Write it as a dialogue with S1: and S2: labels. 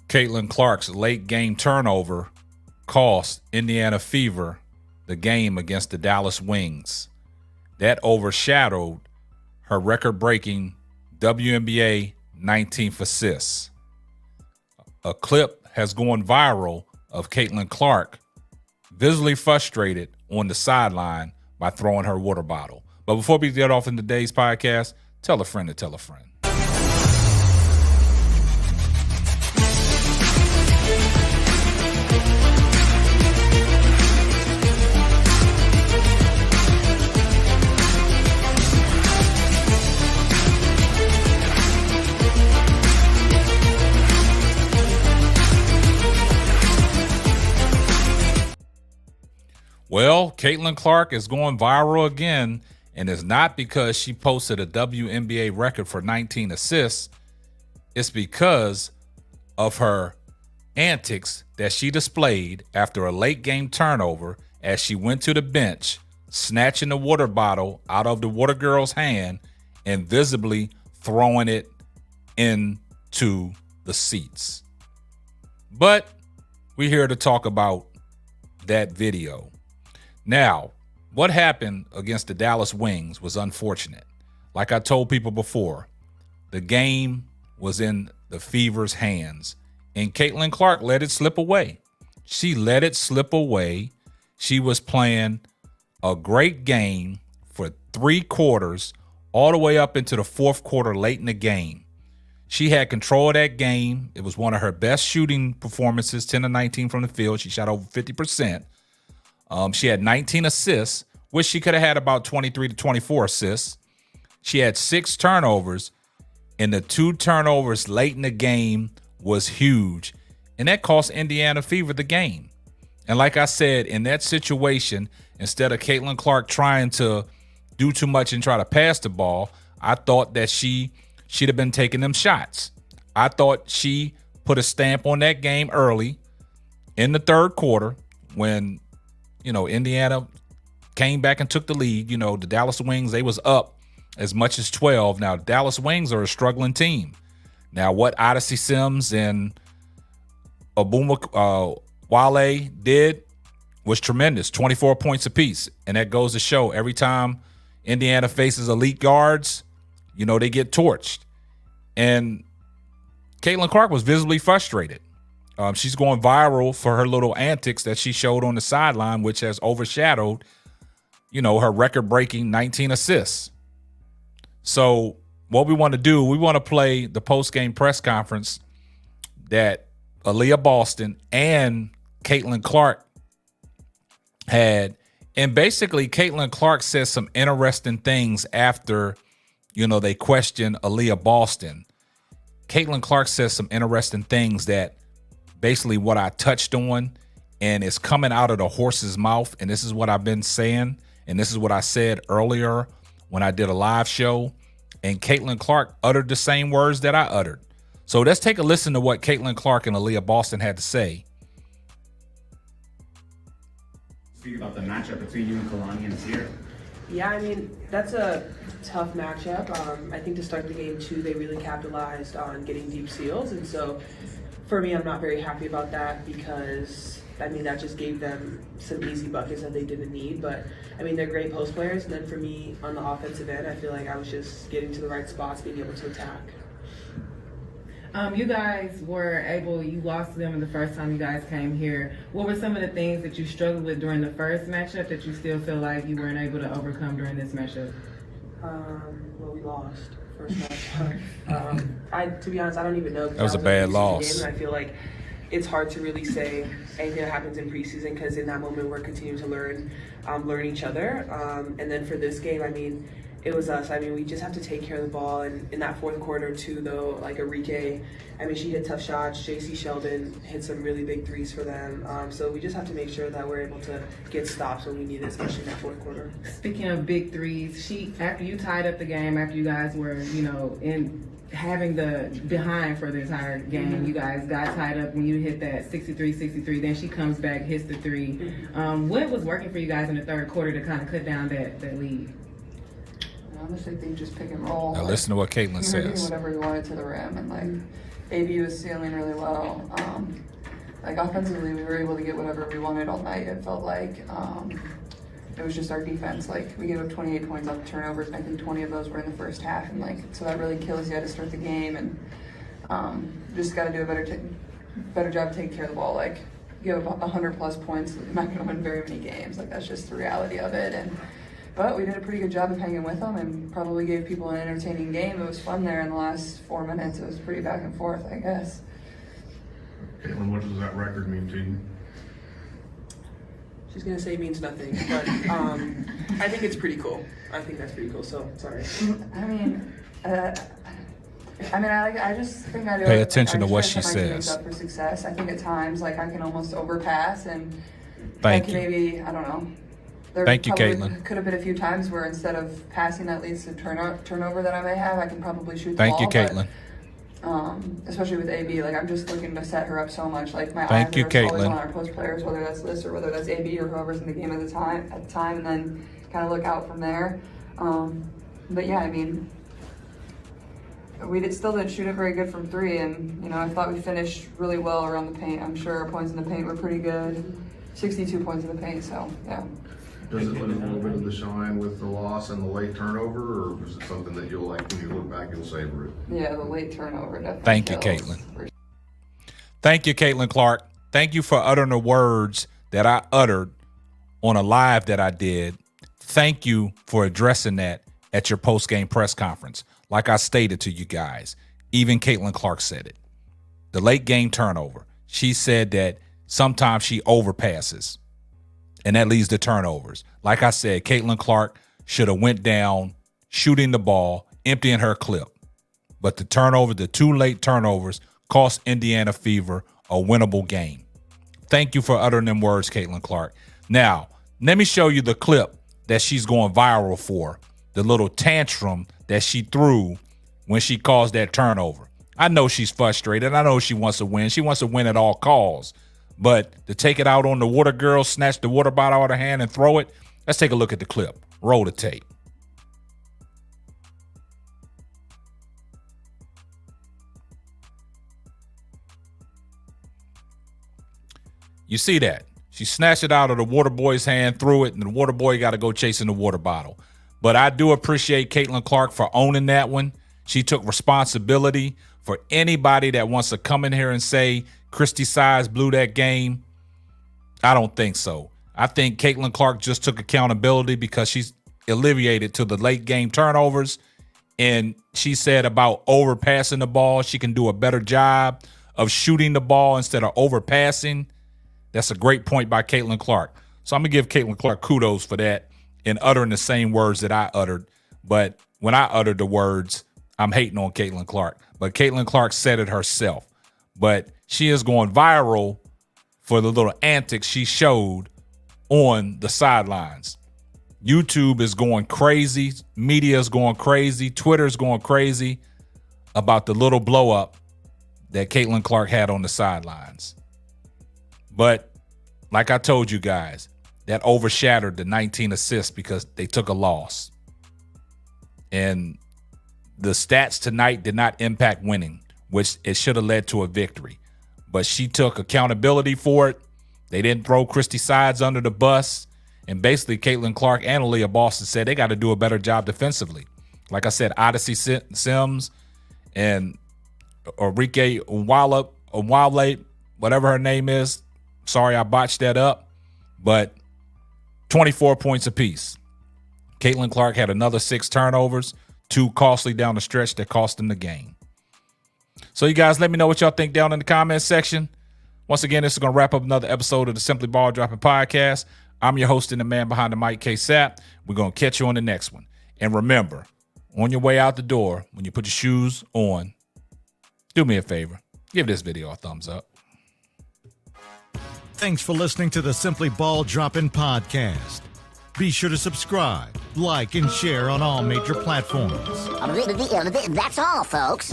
S1: Caitlyn Clark's late game turnover cost Indiana Fever the game against the Dallas Wings. That overshadowed her record-breaking WNBA 19th assists. A clip has gone viral of Caitlyn Clark visibly frustrated on the sideline by throwing her water bottle. But before we get off in today's podcast, tell a friend to tell a friend. Well, Caitlyn Clark is going viral again, and it's not because she posted a WNBA record for 19 assists. It's because of her antics that she displayed after a late game turnover as she went to the bench, snatching the water bottle out of the water girl's hand and visibly throwing it into the seats. But we're here to talk about that video. Now, what happened against the Dallas Wings was unfortunate. Like I told people before, the game was in the Fever's hands, and Caitlyn Clark let it slip away. She let it slip away. She was playing a great game for 3 quarters, all the way up into the 4th quarter late in the game. She had control of that game. It was one of her best shooting performances, 10 of 19 from the field. She shot over 50%. She had 19 assists, which she could have had about 23 to 24 assists. She had 6 turnovers, and the 2 turnovers late in the game was huge, and that cost Indiana Fever the game. And like I said, in that situation, instead of Caitlyn Clark trying to do too much and try to pass the ball, I thought that she'd have been taking them shots. I thought she put a stamp on that game early in the 3rd quarter when Indiana came back and took the lead. The Dallas Wings, they was up as much as 12. Now, Dallas Wings are a struggling team. Now, what Odyssey Sims and Abuma Wale did was tremendous, 24 points apiece. And that goes to show every time Indiana faces elite guards, they get torched. And Caitlyn Clark was visibly frustrated. She's going viral for her little antics that she showed on the sideline, which has overshadowed, her record-breaking 19 assists. So what we want to do, we want to play the post-game press conference that Aaliyah Boston and Caitlyn Clark had. And basically, Caitlyn Clark says some interesting things after, they questioned Aaliyah Boston. Caitlyn Clark says some interesting things that basically what I touched on, and it's coming out of the horse's mouth. And this is what I've been saying. And this is what I said earlier when I did a live show. And Caitlyn Clark uttered the same words that I uttered. So let's take a listen to what Caitlyn Clark and Aaliyah Boston had to say.
S2: Speak about the matchup between you and Kalani and Sierra.
S3: Yeah, that's a tough matchup. I think to start the game, too, they really capitalized on getting deep steals. And so for me, I'm not very happy about that because, that just gave them some easy buckets that they didn't need. But, they're great post players. And then for me, on the offensive end, I feel like I was just getting to the right spots, being able to attack.
S4: You guys were able, you lost to them in the first time you guys came here. What were some of the things that you struggled with during the first matchup that you still feel like you weren't able to overcome during this matchup?
S3: Well, we lost first matchup. To be honest, I don't even know.
S1: That was a bad loss.
S3: Game, and I feel like it's hard to really say anything that happens in preseason because in that moment we're continuing to learn each other. And then for this game, it was us. We just have to take care of the ball. And in that 4th quarter, too, though, like Arike, she hit tough shots. JC Sheldon hit some really big threes for them. So we just have to make sure that we're able to get stops when we need it, especially in that 4th quarter.
S4: Speaking of big threes, after you tied up the game, after you guys were, in having the behind for the entire game, mm-hmm. You guys got tied up when you hit that 63-63. Then she comes back, hits the 3. Mm-hmm. What was working for you guys in the 3rd quarter to kind of cut down that lead?
S5: Honestly, they just pick and roll.
S1: Now listen to what Caitlyn
S5: we were doing
S1: says.
S5: whatever we wanted to the rim, and AB was sealing really well. Like offensively, we were able to get whatever we wanted all night. It felt like it was just our defense. Like we gave up 28 points off the turnovers, and I think 20 of those were in the first half. And like so that really kills you to start the game. And just got to do a better job taking care of the ball. Like give up 100+ points, you're not going to win very many games. Like that's just the reality of it. But we did a pretty good job of hanging with them and probably gave people an entertaining game. It was fun there in the last 4 minutes. It was pretty back and forth, I guess.
S6: Caitlyn, what does that record mean to you?
S3: She's gonna say it means nothing, but I think it's pretty cool. I think that's pretty cool. So sorry.
S5: I just think I do.
S1: Pay attention to what
S5: I
S1: she
S5: set my teams
S1: says.
S5: up for success. I think at times, like I can almost overpass and
S1: Thank
S5: like
S1: you.
S5: Maybe I don't know. There
S1: Thank you,
S5: probably
S1: Caitlyn.
S5: Could have been a few times where instead of passing that leads to turnover that I may have, I can probably shoot the
S1: Thank
S5: ball.
S1: you, Caitlyn.
S5: Especially with AB, like I'm just looking to set her up so much. Like my
S1: Thank
S5: eyes
S1: you,
S5: are always
S1: Caitlyn.
S5: on our post players, whether that's Liz or whether that's AB or whoever's in the game at the time, and then kind of look out from there. But yeah, I mean, still didn't shoot it very good from three, and I thought we finished really well around the paint. I'm sure our points in the paint were pretty good, 62 points in the paint. So yeah.
S6: Does it lose a little bit of the shine with the loss and the late turnover, or is it something that you'll like when you look back, you'll savor it?
S5: Yeah, the late turnover definitely.
S1: Thank you,
S5: kills.
S1: Caitlyn. Thank you, Caitlyn Clark. Thank you for uttering the words that I uttered on a live that I did. Thank you for addressing that at your post-game press conference. Like I stated to you guys, even Caitlyn Clark said it. The late game turnover. She said that sometimes she overpasses, and that leads to turnovers. Like I said, Caitlyn Clark should have went down shooting the ball, emptying her clip. But the two late turnovers, cost Indiana Fever a winnable game. Thank you for uttering them words, Caitlyn Clark. Now, let me show you the clip that she's going viral for, the little tantrum that she threw when she caused that turnover. I know she's frustrated. I know she wants to win. She wants to win at all costs. But to take it out on the water girl, snatch the water bottle out of her hand and throw it, let's take a look at the clip. Roll the tape. You see that? She snatched it out of the water boy's hand, threw it, and the water boy got to go chasing the water bottle. But I do appreciate Caitlyn Clark for owning that one. She took responsibility. For anybody that wants to come in here and say Christy Sides blew that game, I don't think so. I think Caitlyn Clark just took accountability because she's alleviated to the late game turnovers. And she said about overpassing the ball, she can do a better job of shooting the ball instead of overpassing. That's a great point by Caitlyn Clark. So I'm going to give Caitlyn Clark kudos for that and uttering the same words that I uttered. But when I uttered the words, I'm hating on Caitlyn Clark. But Caitlyn Clark said it herself. But she is going viral for the little antics she showed on the sidelines. YouTube is going crazy. Media is going crazy. Twitter is going crazy about the little blow up that Caitlyn Clark had on the sidelines. But like I told you guys, that overshadowed the 19 assists because they took a loss. And the stats tonight did not impact winning, which it should have led to a victory. But she took accountability for it. They didn't throw Christy Sides under the bus. And basically, Caitlyn Clark and Aaliyah Boston said they got to do a better job defensively. Like I said, Odyssey Sims and Enrique Nwale, whatever her name is. Sorry, I botched that up. But 24 points apiece. Caitlyn Clark had another 6 turnovers, 2 costly down the stretch that cost them the game. So you guys let me know what y'all think down in the comments section. Once again, this is going to wrap up another episode of the Simply Ball Dropping Podcast. I'm your host and the man behind the mic, K-Sap. We're going to catch you on the next one. And remember, on your way out the door, when you put your shoes on, do me a favor. Give this video a thumbs up.
S7: Thanks for listening to the Simply Ball Dropping Podcast. Be sure to subscribe, like, and share on all major platforms.
S8: That's all, folks.